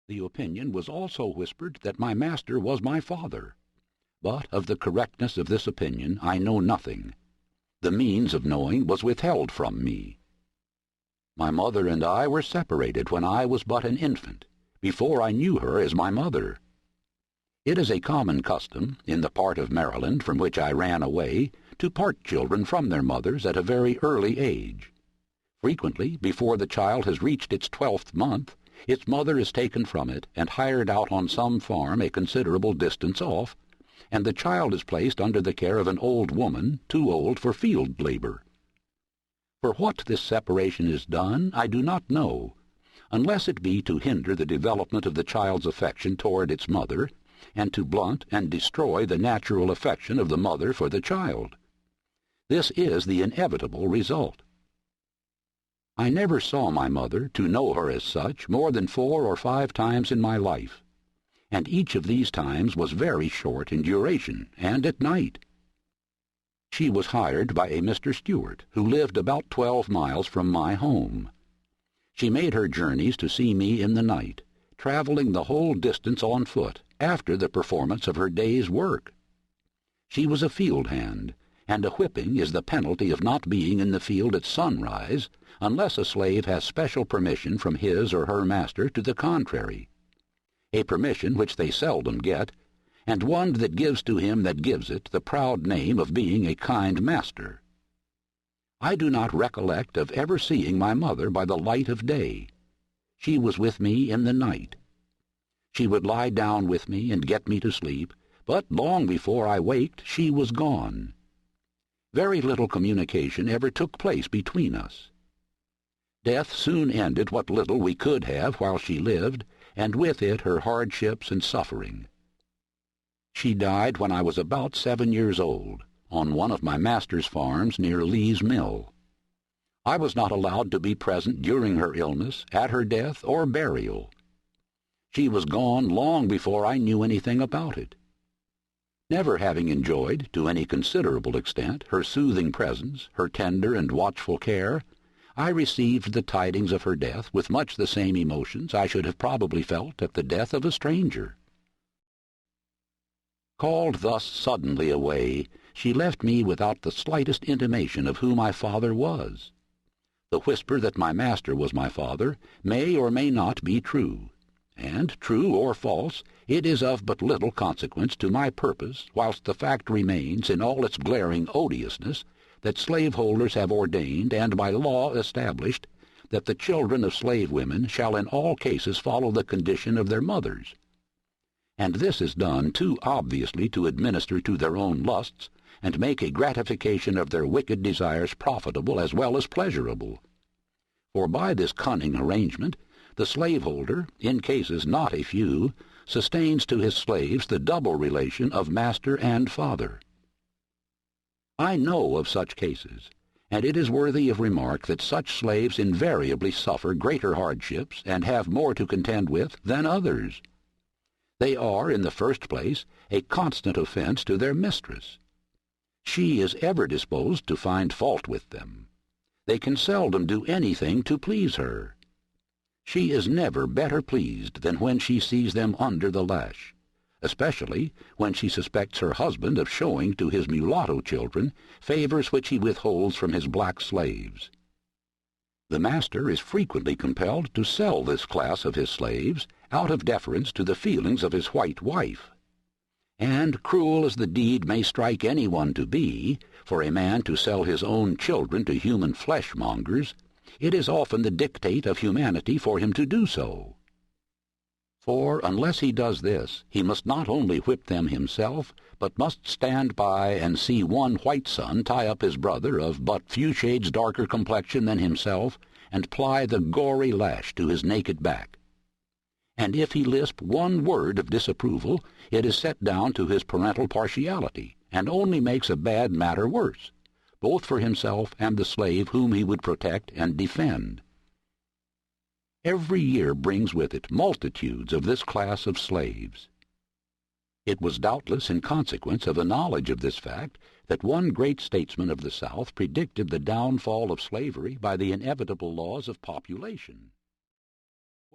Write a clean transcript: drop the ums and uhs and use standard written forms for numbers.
The opinion was also whispered that my master was my father. But of the correctness of this opinion I know nothing. The means of knowing was withheld from me. My mother and I were separated when I was but an infant, before I knew her as my mother. It is a common custom, in the part of Maryland from which I ran away, to part children from their mothers at a very early age. Frequently, before the child has reached its 12th month, its mother is taken from it and hired out on some farm a considerable distance off, and the child is placed under the care of an old woman too old for field labor. For what this separation is done, I do not know, unless it be to hinder the development of the child's affection toward its mother, and to blunt and destroy the natural affection of the mother for the child. This is the inevitable result. I never saw my mother, to know her as such, more than 4 or 5 times in my life, and each of these times was very short in duration, and at night. She was hired by a Mr. Stewart, who lived about 12 miles from my home. She made her journeys to see me in the night, traveling the whole distance on foot, after the performance of her day's work. She was a field hand, and a whipping is the penalty of not being in the field at sunrise, unless a slave has special permission from his or her master to the contrary, a permission which they seldom get, and one that gives to him that gives it the proud name of being a kind master. I do not recollect of ever seeing my mother by the light of day. She was with me in the night. She would lie down with me and get me to sleep, but long before I waked she was gone. Very little communication ever took place between us. Death soon ended what little we could have while she lived, and with it her hardships and suffering. She died when I was about 7 years old, on one of my master's farms near Lee's Mill. I was not allowed to be present during her illness, at her death, or burial. She was gone long before I knew anything about it. Never having enjoyed, to any considerable extent, her soothing presence, her tender and watchful care, I received the tidings of her death with much the same emotions I should have probably felt at the death of a stranger. Called thus suddenly away, she left me without the slightest intimation of who my father was. The whisper that my master was my father may or may not be true, and, true or false, it is of but little consequence to my purpose, whilst the fact remains in all its glaring odiousness that slaveholders have ordained and by law established that the children of slave women shall in all cases follow the condition of their mothers. And this is done too obviously to administer to their own lusts and make a gratification of their wicked desires profitable as well as pleasurable. For by this cunning arrangement the slaveholder, in cases not a few, sustains to his slaves the double relation of master and father. I know of such cases, and it is worthy of remark that such slaves invariably suffer greater hardships and have more to contend with than others. They are, in the first place, a constant offense to their mistress. She is ever disposed to find fault with them. They can seldom do anything to please her. She is never better pleased than when she sees them under the lash, especially when she suspects her husband of showing to his mulatto children favors which he withholds from his black slaves. The master is frequently compelled to sell this class of his slaves out of deference to the feelings of his white wife. And cruel as the deed may strike anyone to be, for a man to sell his own children to human flesh-mongers, it is often the dictate of humanity for him to do so. For unless he does this, he must not only whip them himself, but must stand by and see one white son tie up his brother of but few shades darker complexion than himself, and ply the gory lash to his naked back. And if he lisp one word of disapproval, it is set down to his parental partiality, and only makes a bad matter worse, both for himself and the slave whom he would protect and defend. Every year brings with it multitudes of this class of slaves. It was doubtless in consequence of a knowledge of this fact that one great statesman of the South predicted the downfall of slavery by the inevitable laws of population.